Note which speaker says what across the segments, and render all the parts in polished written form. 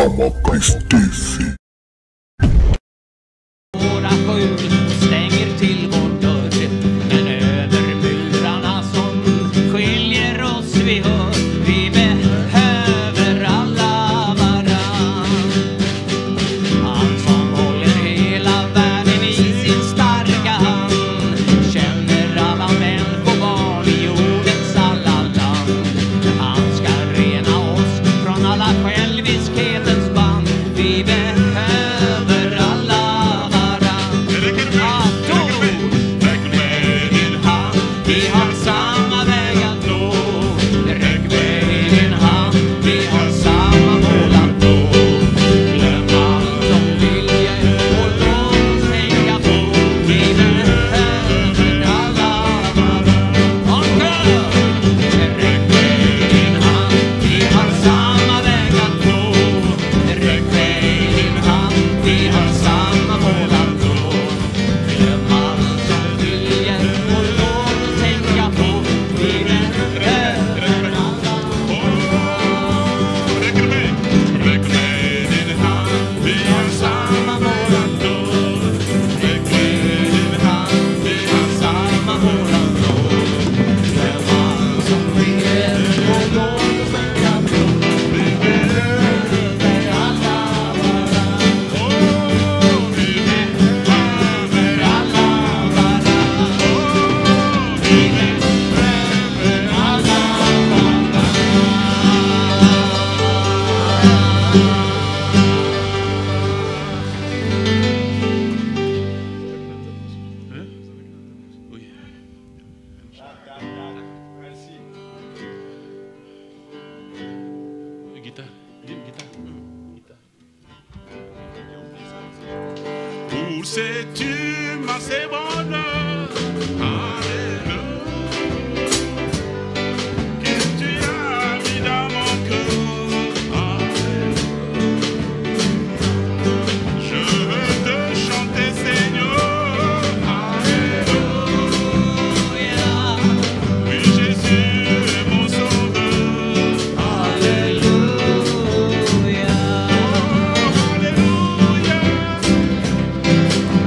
Speaker 1: Samarbete TV.
Speaker 2: Våra skjul stänger till vår dörr, men över murarna som skiljer oss vi hör. Vi behöver alla varann. Han som håller hela världen i sin starka hand känner alla människobarn i jordens alla land. Han ska rena oss från alla själviskhetens band. Vi behöver alla varann. Räck med din hand, vi har samma väg att nå. Räck med din hand, vi har samma mål att nå. Glöm allt som vilja och låt oss tänka på. Vi behöver alla varann. Räck med din hand, vi har samma väg att nå. Räck med din hand, vi har samma mål att nå. Glöm allt som vilja och låt oss tänka på. Vi behöver alla
Speaker 3: Räck med din hand, vi har samma mål att nå. Räck med din hand, vi har samma mål att nå.
Speaker 2: Glöm allt som vilja och låt oss tänka på. Vi behöver alla varann.
Speaker 3: Vi behöver
Speaker 2: Alla varann. Vi behöver alla
Speaker 3: Où sais-tu ma c'est bonheur? Alléluia. Que tu as mis dans mon cœur. Alléluia. Je veux te chanter, Seigneur. Alléluia. Oui, Jésus est mon sauveur.
Speaker 2: Alléluia.
Speaker 3: Alléluia.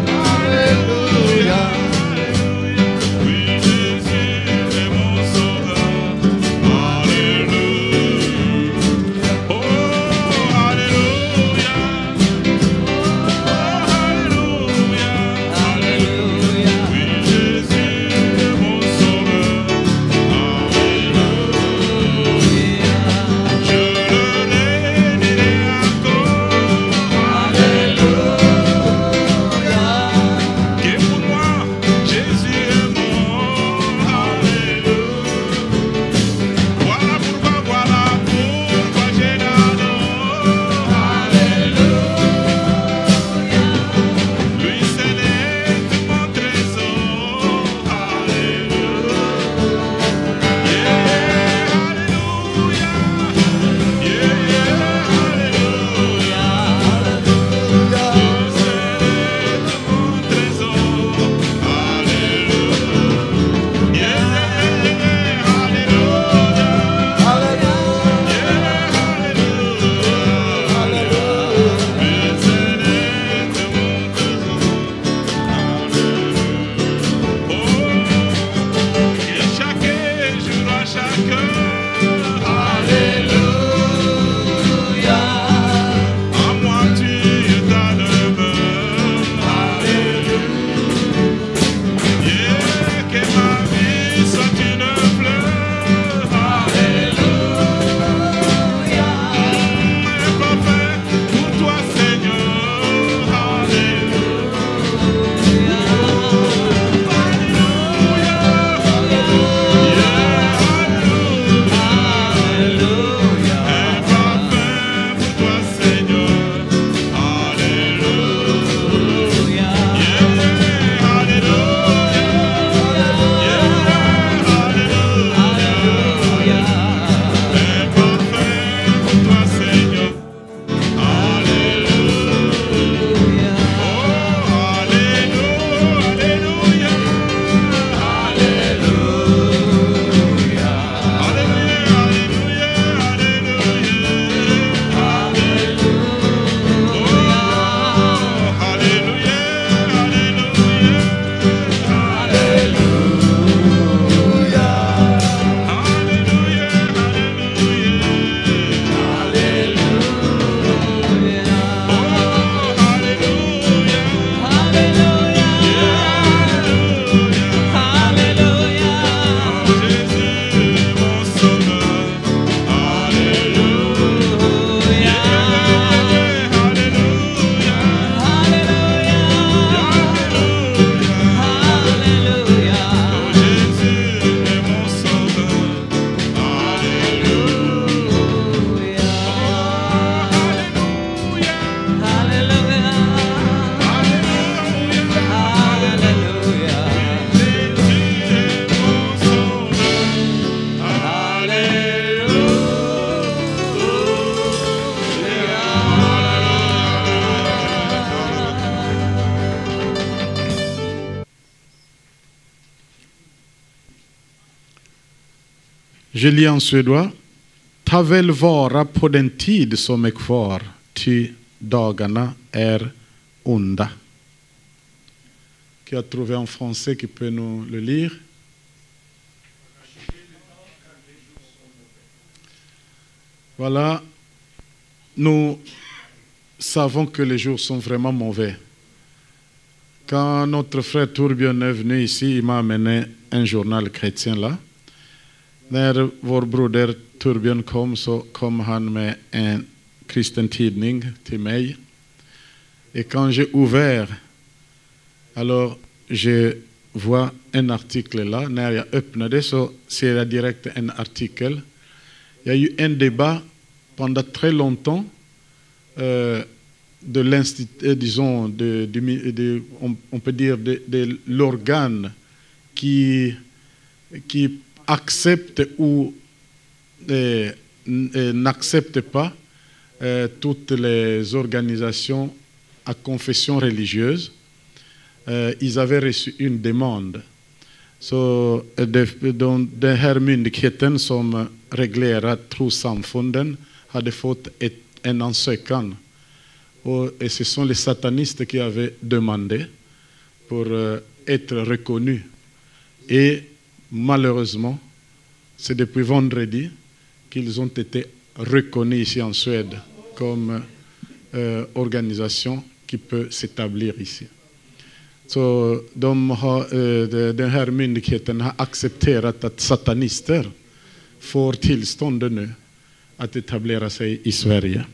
Speaker 2: Alléluia.
Speaker 4: Je lis en suédois. Ta väl vara på den tid som är kvar, ty dagarna är onda. Qui a trouvé en français qui peut nous le lire? Voilà, nous savons que les jours sont vraiment mauvais. Quand notre frère Torbjörn est venu ici, il m'a amené un journal chrétien là. När vår broder Torbjörn kom så kom han med en kristen tidning till mig. Et quand j'ai ouvert, alors je vois un article là. När jag öppnade så ser jag direkt en artikel. Il y a eu un débat pendant très longtemps de l'institut, disons, on peut dire de l'organe qui accepte ou n'accepte pas toutes les organisations à confession religieuse. Ils avaient reçu une demande. Så den här myndigheten som reglerar trossamfunden hade fått en ansökan. Et ce sont les satanistes qui avaient demandé pour être reconnus. Et malheureusement, c'est depuis vendredi qu'ils ont été reconnus ici en Suède comme organisation qui peut s'établir ici. Så den här myndigheten har accepterat att satanister får tillstånd nu att etablera sig i Sverige.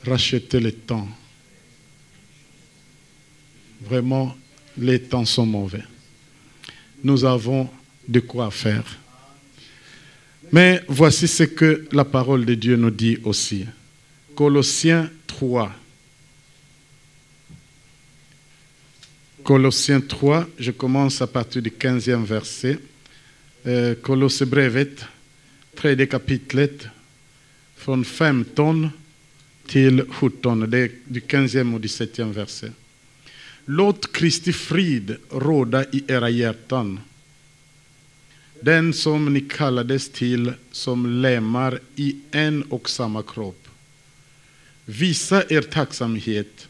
Speaker 4: Racheter le temps. Vraiment, les temps sont mauvais. Nous avons de quoi faire. Mais voici ce que la parole de Dieu nous dit aussi. Colossiens 3. Colossiens 3, je commence à partir du 15e verset. Kolosserbrevet, 3 kapitlet, från 15 till 17, det är du 15 och 17 verset. Låt Kristi frid råda i era hjärtan. Den som ni kallades till som lemmar i en och samma kropp. Visa er tacksamhet.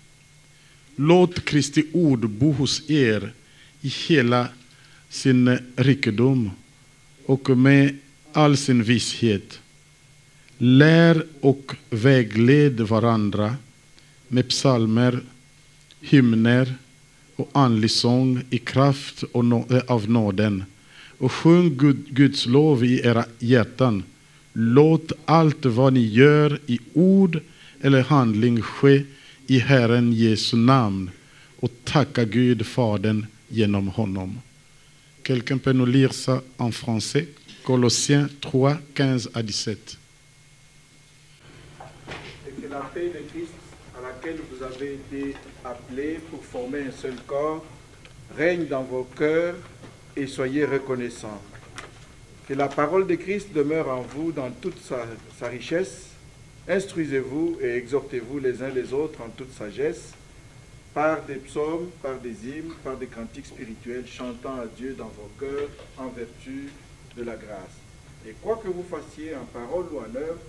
Speaker 4: Låt Kristi ord bo hos er i hela sin rikedom och med all sin vishet. Lär och vägled varandra med psalmer, hymner och andlig sång i kraft av nåden. Och sjung Guds lov i era hjärtan. Låt allt vad ni gör i ord eller handling ske i Herren Jesu namn och tacka Gud Fadern genom honom. Quelqu'un peut nous lire ça en français? Colossiens 3, 15 à 17.
Speaker 5: Et que la paix de Christ à laquelle vous avez été appelés pour former un seul corps règne dans vos cœurs et soyez reconnaissants. Que la parole de Christ demeure en vous dans toute sa richesse. Instruisez-vous et exhortez-vous les uns les autres en toute sagesse, par des psaumes, par des hymnes, par des cantiques spirituels, chantant à Dieu dans vos cœurs en vertu de la grâce. Et quoi que vous fassiez en parole ou en œuvre,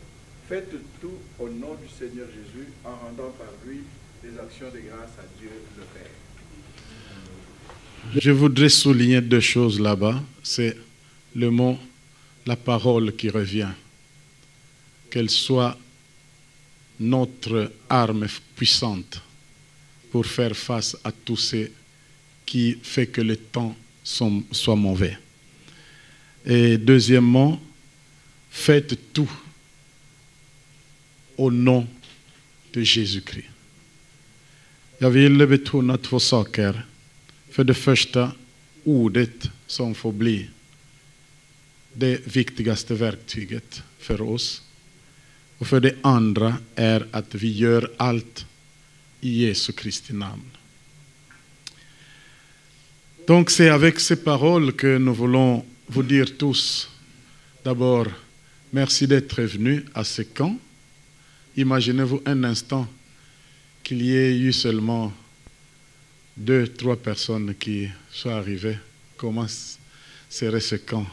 Speaker 5: faites tout au nom du Seigneur Jésus, en rendant par lui des actions de grâce à Dieu le Père.
Speaker 4: Je voudrais souligner deux choses là-bas. C'est le mot, la parole qui revient. Qu'elle soit notre arme puissante pour faire face à tout ce qui fait que le temps soit mauvais. Et deuxièmement, faites tout au nom de Jésus-Christ. Jag vill betona två saker. För det första, ordet som får bli det viktigaste verktyget för oss. Och för det andra är att vi gör allt i Jesu Kristi namn. Donc c'est avec ces paroles que nous voulons vous dire tous, d'abord, merci d'être venus à ce camp. Imaginez-vous un instant qu'il y ait eu seulement 2-3 personnes qui soient arrivées. Comment serait ce camp?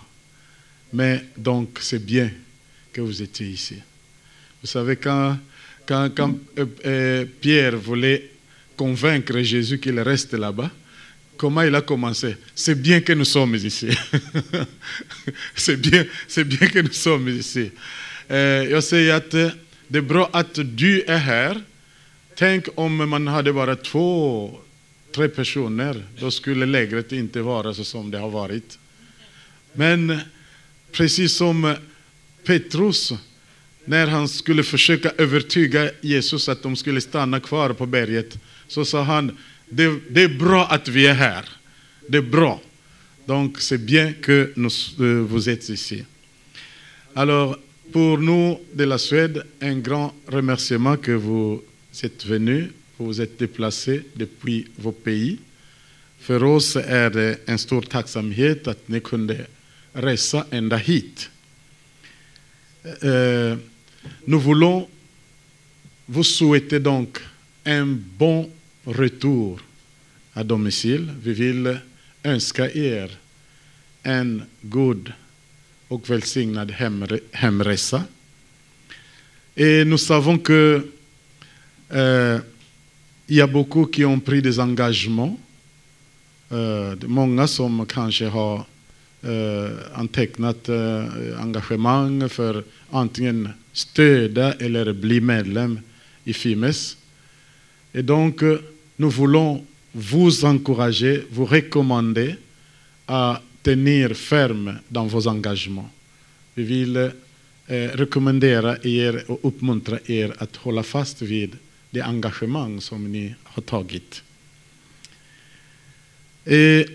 Speaker 4: Mais donc, c'est bien que vous étiez ici. Vous savez, quand Pierre voulait convaincre Jésus qu'il reste là-bas, comment il a commencé? C'est bien que nous sommes ici. c'est bien que nous sommes ici. Jag säger att det är bra att du är här. Tänk om man hade bara 2-3 personer. Då skulle lägret inte vara så som det har varit. Men precis som Petrus, när han skulle försöka övertyga Jesus att de skulle stanna kvar på berget, så sa han, det är bra att vi är här. Det är bra. Donc c'est bien que vous êtes ici. Alors, pour nous de la Suède, un grand remerciement que vous êtes venus, vous êtes déplacés depuis vos pays. För oss är det en stor tacksamhet att ni kunde resa ända hit. Nous voulons vous souhaiter donc un bon retour à domicile. Vi vill önska er en god och välsignad hemresa. Et nous savons que il y a beaucoup qui ont pris des engagements. Många som kanske har antecknat engagemang för antingen stödja eller bli medlem i FIMES. Et donc, nous voulons vous encourager, vous recommander à tenir ferme dans vos engagements. Vi vill rekommendera er och uppmuntra er att hålla fast vid det engagemang som ni har tagit. Et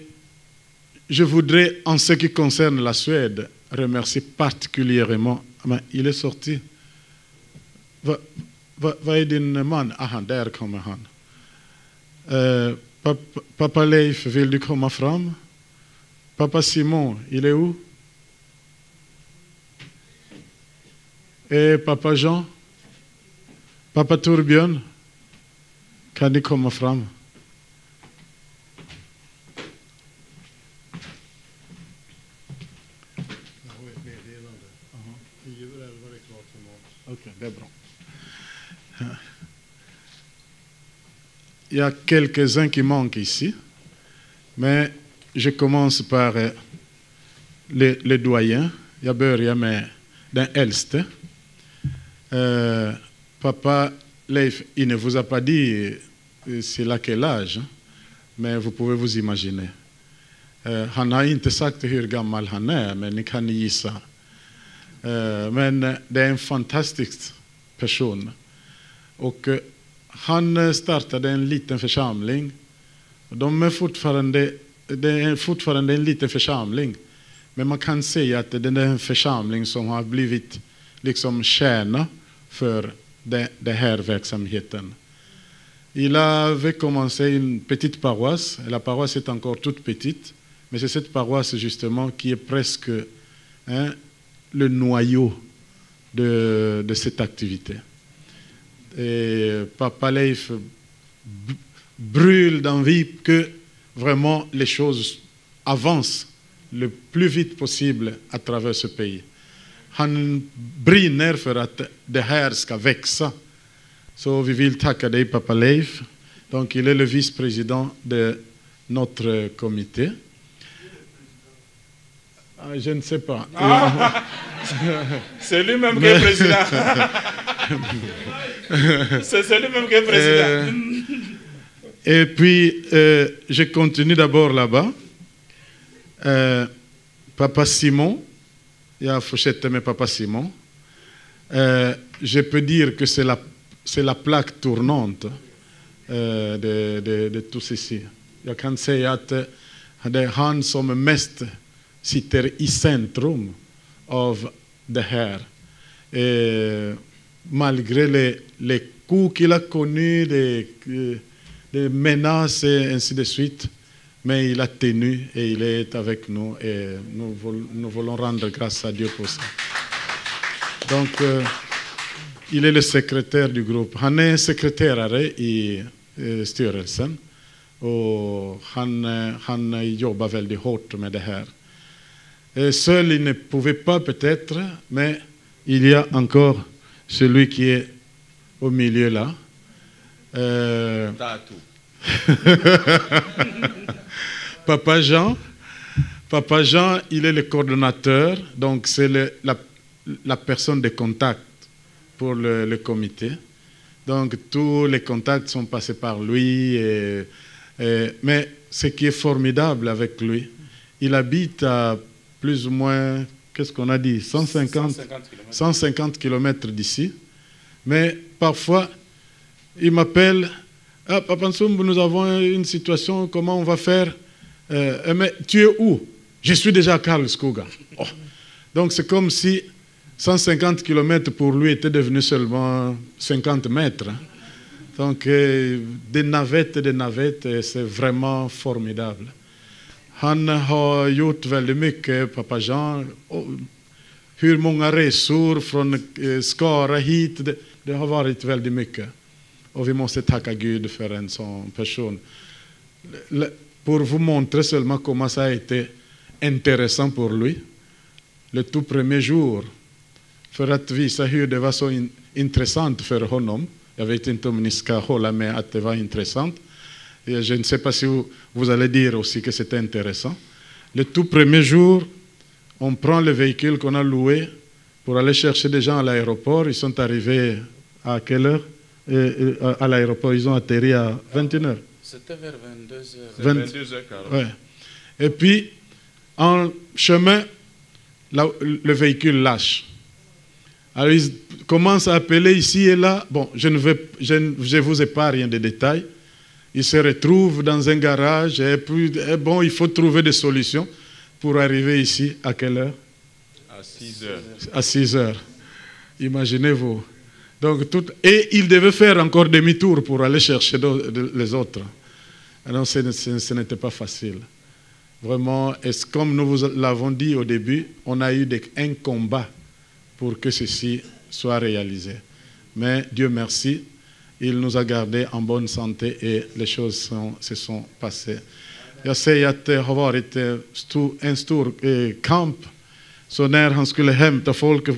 Speaker 4: je voudrais, en ce qui concerne la Suède, remercier particulièrement. Men il est sorti. Vad är din man? Aha, där kommer han. Papa Leif, vill du komma fram? Papa Simon, il est où? Et Papa Jean? Papa Torbjörn? Kan ni komma fram? Okay, det är bra. Il y a quelques-uns qui manquent ici, mais je commence par les doyens. Jag börjar med den äldste. Papa Leif, il ne vous a pas dit c'est là quel âge, mais vous pouvez vous imaginer. Han har inte sagt hur gammal han är, men ni kan gissa. Men det är en fantastisk person. Och han startade en liten församling. Det är fortfarande en liten församling. Men man kan säga att det är en församling som har blivit liksom kärna för den här verksamheten. Il avait commencé une petite paroisse. La paroisse est encore toute petite. Mais c'est cette paroisse justement qui est presque le noyau de cette activité. Et Papa Leif brûle d'envie que vraiment les choses avancent le plus vite possible à travers ce pays. Han brinner för att det här ska växa. Så vi vill tacka dig, Papa Leif. Donc il est le vice-président de notre comité. Je ne sais pas.
Speaker 6: C'est lui-même qui est président. C'est lui-même qui est président.
Speaker 4: Et puis, je continue d'abord là-bas. Papa Simon, jag fortsätter med Papa Simon. Je peux dire que c'est la plaque tournante de tout ceci. Jag kan säga att det är han som mest sitter i centrum av det här. Malgré les coups qu'il a connus, des menaces et ainsi de suite, mais il a tenu et il est avec nous et nous voulons rendre grâce à Dieu pour ça. Donc, il est le secrétaire du groupe. Han är sekreterare i styrelsen och han jobbar väldigt hårt med det här. Et seul, il ne pouvait pas peut-être, mais il y a encore celui qui est au milieu là. Papa Jean, il est le coordonnateur, donc c'est la personne de contact pour le comité. Donc tous les contacts sont passés par lui. Mais ce qui est formidable avec lui, il habite à plus ou moins, qu'est-ce qu'on a dit, 150 km d'ici. Mais parfois, il m'appelle, « Ah, Papa Nsumbu, nous avons une situation, comment on va faire? Mais tu es où? Je suis déjà à Karlskoga. Oh. » Donc c'est comme si 150 km pour lui était devenu seulement 50 mètres. Hein. Donc des navettes, c'est vraiment formidable. Han har gjort väldigt mycket, Papa Jean. Hur många resor från Skara hit, det har varit väldigt mycket. Och vi måste tacka Gud för en sån person. Pour vous montrer seulement comment ça a été intéressant pour lui, le tout premier jour, för att visa hur det var så intressant för honom. Jag vet inte om ni ska hålla med att det var intressant. Je ne sais pas si vous allez dire aussi que c'était intéressant. Le tout premier jour, on prend le véhicule qu'on a loué pour aller chercher des gens à l'aéroport. Ils sont arrivés à quelle heure? À l'aéroport, ils ont atterri à 21h.
Speaker 6: C'était vers 22h.
Speaker 4: 22h. Ouais. Et puis, en chemin, le véhicule lâche. Alors, ils commencent à appeler ici et là. Bon, je ne vous épargne des détails. Ils se retrouvent dans un garage et puis, bon, il faut trouver des solutions pour arriver ici. À quelle heure?
Speaker 6: À 6h.
Speaker 4: À 6h. Imaginez-vous. Donc, et ils devaient faire encore demi-tour pour aller chercher les autres. Alors, ce n'était pas facile. Vraiment, et comme nous vous l'avons dit au début, on a eu un combat pour que ceci soit réalisé. Mais Dieu merci, il nous a gardés en bonne santé et les choses se sont passées. Jag säger att det har varit en stor kamp. Så när han skulle hämta folk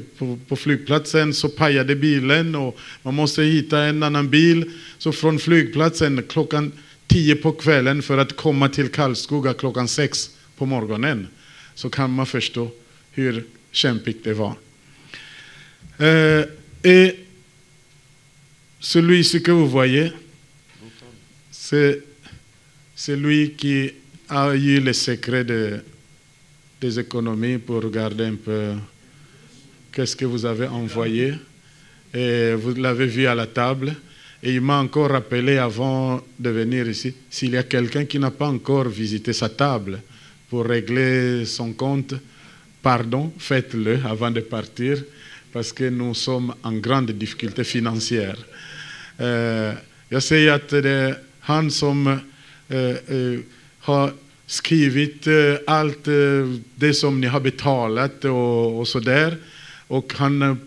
Speaker 4: på flygplatsen så pajade bilen och man måste hitta en annan bil. Så från flygplatsen klockan 10 på kvällen för att komma till Karlskoga klockan 6 på morgonen. Så kan man förstå hur kämpigt det var. Et celui-ci que vous voyez, c'est lui qui a eu le secret des économies pour regarder un peu qu'est-ce que vous avez envoyé. Et vous l'avez vu à la table. Et il m'a encore rappelé avant de venir ici, s'il y a quelqu'un qui n'a pas encore visité sa table pour régler son compte, pardon, faites-le avant de partir, parce que nous sommes en grande difficulté financière. Jag säger att det är han som har skrivit allt det som ni har betalat och så där. Och han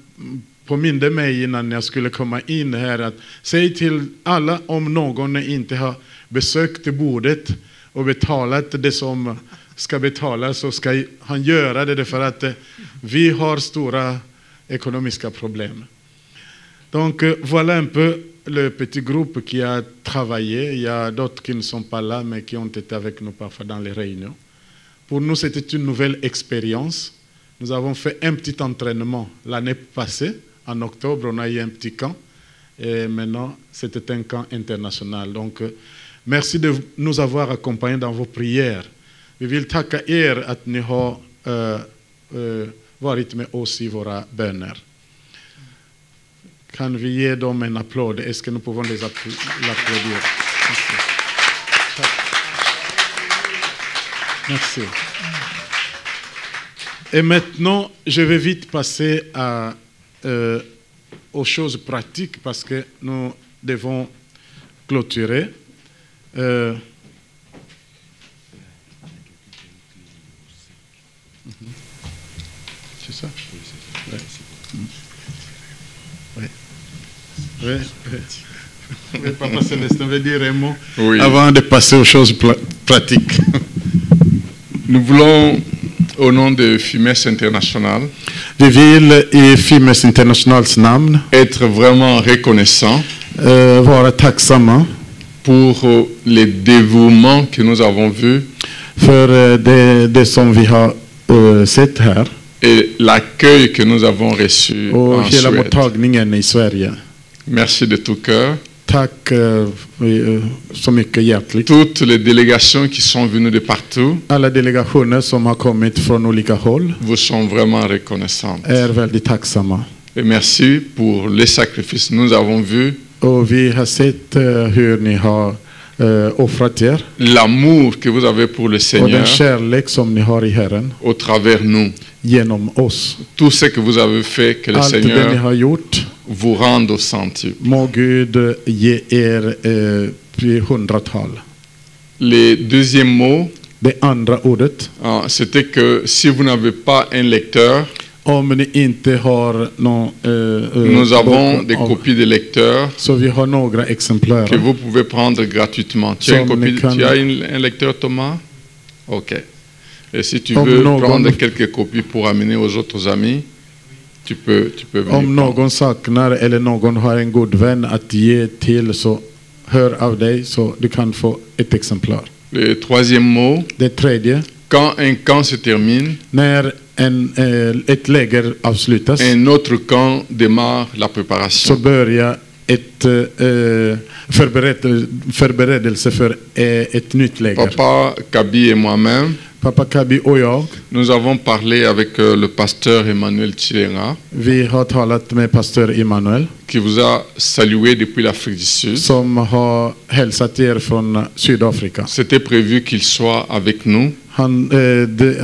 Speaker 4: påminde mig innan jag skulle komma in här att säg till alla om någon inte har besökt bordet och betalat det som ska betalas, så ska han göra det för att vi har stora économiques problèmes. Donc voilà un peu le petit groupe qui a travaillé. Il y a d'autres qui ne sont pas là, mais qui ont été avec nous parfois dans les réunions. Pour nous, c'était une nouvelle expérience. Nous avons fait un petit entraînement l'année passée. En octobre, on a eu un petit camp. Et maintenant, c'était un camp international. Donc, merci de nous avoir accompagnés dans vos prières. Vi vill tacka er att ni har varit med oss i våra böner. Kan vi ge dem en applåd? Est-ce que nous pouvons les applaudir? Merci. Et maintenant, je vais vite passer aux choses pratiques parce que nous devons clôturer. C'est ça? Oui, oui. Oui, Papa Célestin veut dire un mot
Speaker 3: Oui.
Speaker 4: avant de passer aux choses pratiques.
Speaker 3: Nous voulons Au nom de FIMES International,
Speaker 4: Vi vill i Fimes Internationals namn
Speaker 3: être vraiment reconnaissant
Speaker 4: vara tacksamma
Speaker 3: pour les dévouements que nous avons vus
Speaker 4: för det som vi har sett här
Speaker 3: et l'accueil que nous avons reçu
Speaker 4: och
Speaker 3: en
Speaker 4: hela
Speaker 3: Suède.
Speaker 4: mottagningen i Sverige.
Speaker 3: Merci de tout cœur.
Speaker 4: Tack så mycket hjärtligt.
Speaker 3: Toutes les délégations qui sont venues de partout
Speaker 4: Alla delegationer som har kommit från olika håll
Speaker 3: vous sont vraiment reconnaissantes.
Speaker 4: är väldigt tacksamma.
Speaker 3: Et merci pour les sacrifices. Nous avons vu
Speaker 4: Och vi har sett hur ni har offrat er
Speaker 3: l'amour que vous avez pour le
Speaker 4: och
Speaker 3: Seigneur
Speaker 4: den kärlek som ni har i Herren
Speaker 3: au travers nous.
Speaker 4: genom oss.
Speaker 3: Tout ce que vous avez fait, que le
Speaker 4: Allt det ni
Speaker 3: Seigneur
Speaker 4: har gjort,
Speaker 3: vous rende au centuple.
Speaker 4: må Gud ge er i hundratal.
Speaker 3: Le deuxième mot,
Speaker 4: Det andra ordet,
Speaker 3: c'était que si vous n'avez pas un lecteur,
Speaker 4: om ni inte har någon
Speaker 3: nous avons des copies de lecteurs
Speaker 4: så vi har några exemplar
Speaker 3: que vous pouvez prendre gratuitement. Tu as, une
Speaker 4: Som
Speaker 3: copie,
Speaker 4: ni kan-
Speaker 3: tu as un lecteur, Thomas? Ok. Et si tu
Speaker 4: Om
Speaker 3: veux
Speaker 4: någon-
Speaker 3: prendre quelques copies pour amener aux autres amis, tu peux venir
Speaker 4: Om
Speaker 3: prendre.
Speaker 4: någon saknar eller någon har en god vän att ge till, så hör av dig så du kan få ett exemplar.
Speaker 3: Le troisième mot,
Speaker 4: Det tredje,
Speaker 3: quand un camp se termine,
Speaker 4: när ett läger avslutas
Speaker 3: un autre camp démarre la
Speaker 4: så
Speaker 3: préparation.
Speaker 4: börjar ett förberedelse för ett nytt läger.
Speaker 3: Papa Kabi et moi-même,
Speaker 4: Pappa Kabi och jag,
Speaker 3: nous avons parlé avec le pasteur Emmanuel Chilenga,
Speaker 4: vi har talat med pastor Emmanuel
Speaker 3: qui vous a salué depuis l'Afrique du Sud.
Speaker 4: som har hälsat er från Sydafrika.
Speaker 3: C'était prévu qu'il soit avec nous,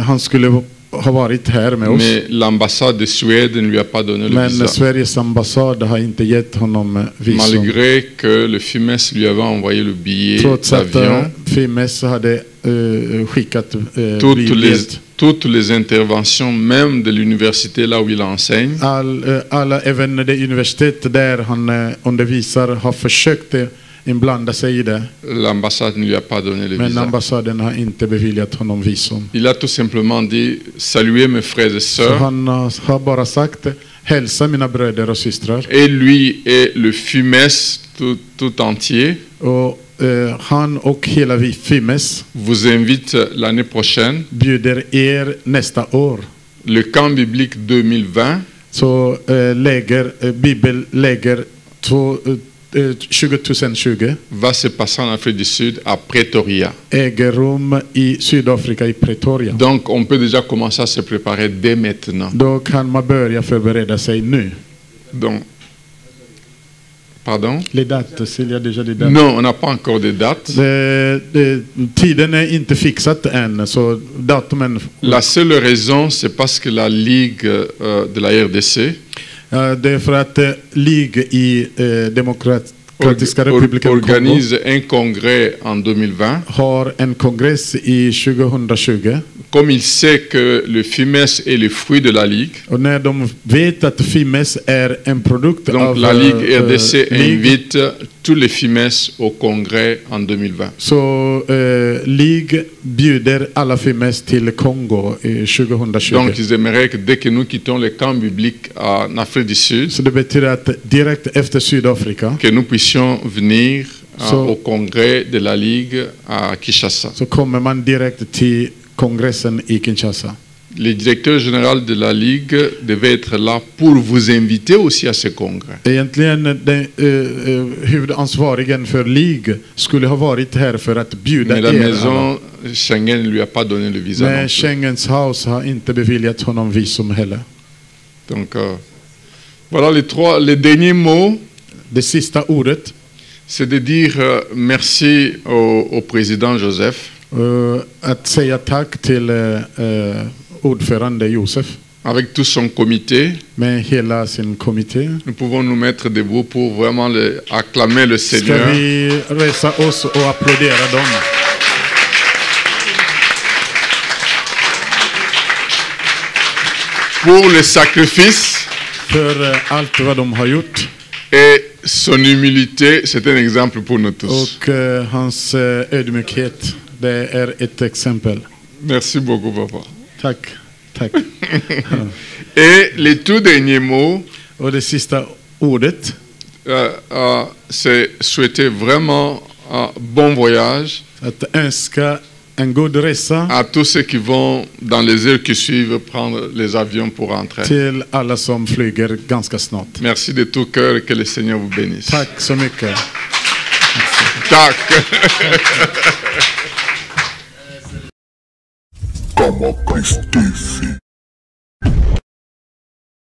Speaker 4: Han skulle ha varit här med oss,
Speaker 3: mais l'ambassade de Suède ne lui a pas donné le
Speaker 4: men
Speaker 3: visa.
Speaker 4: Sveriges ambassad har inte gett honom visum.
Speaker 3: Malgré que le FIMES lui avait envoyé le billet
Speaker 4: Trots att
Speaker 3: d'avion,
Speaker 4: Fimes hade skickat
Speaker 3: toutes
Speaker 4: biljett.
Speaker 3: toutes les interventions, même de l'université là où il enseigne,
Speaker 4: Alla, även det universitet där han undervisar, har försökt inblanda sig i det,
Speaker 3: l'ambassade ne lui a pas donné le
Speaker 4: men
Speaker 3: visa.
Speaker 4: ambassaden har inte beviljat honom visum.
Speaker 3: Il a tout simplement dit, saluez mes frères et
Speaker 4: Så
Speaker 3: sœurs,
Speaker 4: han har bara sagt, hälsa mina bröder och systrar.
Speaker 3: et lui et le FIMES tout entier
Speaker 4: Och han och hela vi Fimes
Speaker 3: vous invite l'année prochaine,
Speaker 4: bjuder er nästa år.
Speaker 3: le camp biblique 2020,
Speaker 4: Så bibelläger 2020
Speaker 3: va se passer en Afrique du Sud à Pretoria.
Speaker 4: äger rum i Sydafrika i Pretoria.
Speaker 3: Donc on peut déjà commencer à se préparer dès maintenant.
Speaker 4: Då kan man börja förbereda sig nu.
Speaker 3: Donc, pardon?
Speaker 4: Les dates, il y a déjà des dates.
Speaker 3: Non, on n'a pas encore de date.
Speaker 4: Tiden är inte fixat än, så datumen...
Speaker 3: La seule raison, c'est parce que la Ligue de la RDC
Speaker 4: Det är för att Ligue i Demokratiska republiken Kongo
Speaker 3: organise un congrès en 2020.
Speaker 4: har en kongress i 2020.
Speaker 3: Comme il sait que le FIMES est le fruit de la Ligue,
Speaker 4: Och när de vet att Fimes är en produkt
Speaker 3: donc
Speaker 4: av
Speaker 3: la Ligue RDC
Speaker 4: Ligue,
Speaker 3: invite tous les FIMES au congrès en 2020.
Speaker 4: så Ligue bjuder alla Fimes till Kongo i 2020.
Speaker 3: Donc ils aimeraient que dès que nous quittons le camp biblique en Afrique du Sud,
Speaker 4: Så det betyder att direkt efter Sydafrika
Speaker 3: que nous puissions venir
Speaker 4: So-
Speaker 3: au congrès de la Ligue à Kinshasa.
Speaker 4: så kommer man direkt till kongressen i Kinshasa.
Speaker 3: Le directeur général de la Ligue devait être là pour vous inviter aussi à ce congrès.
Speaker 4: Egentligen den huvudansvarigen för League skulle ha varit här för att bjuda
Speaker 3: Mais la
Speaker 4: er alla.
Speaker 3: maison Schengen ne lui a pas donné le visa non
Speaker 4: Men
Speaker 3: plus.
Speaker 4: Schengens House har inte beviljat honom visum heller.
Speaker 3: Donc voilà les derniers mots,
Speaker 4: Det sista ordet,
Speaker 3: c'est de dire merci au président Joseph,
Speaker 4: att säga tack till ordförande Josef
Speaker 3: avec tout son comité.
Speaker 4: med hela sin kommitté.
Speaker 3: Nous pouvons nous mettre debout pour vraiment acclamer le
Speaker 4: Ska
Speaker 3: Seigneur.
Speaker 4: vi resa oss och applådera dem?
Speaker 3: Pour le sacrifice
Speaker 4: För allt vad de har gjort.
Speaker 3: et son humilité, c'est un exemple pour nous tous.
Speaker 4: Och hans ödmjukhet, det är ett exempel.
Speaker 3: Merci beaucoup, papa.
Speaker 4: Tack. Tack.
Speaker 3: Et le tout dernier mot,
Speaker 4: Och det sista ordet,
Speaker 3: c'est souhaiter vraiment un bon voyage
Speaker 4: att önska en god resa
Speaker 3: à tous ceux qui vont dans les heures qui suivent prendre les avions pour rentrer.
Speaker 4: till alla som flyger ganska snart.
Speaker 3: Merci de tout cœur et que le Seigneur vous bénisse.
Speaker 4: Tack så mycket.
Speaker 3: Tack.
Speaker 1: Kama Kristi.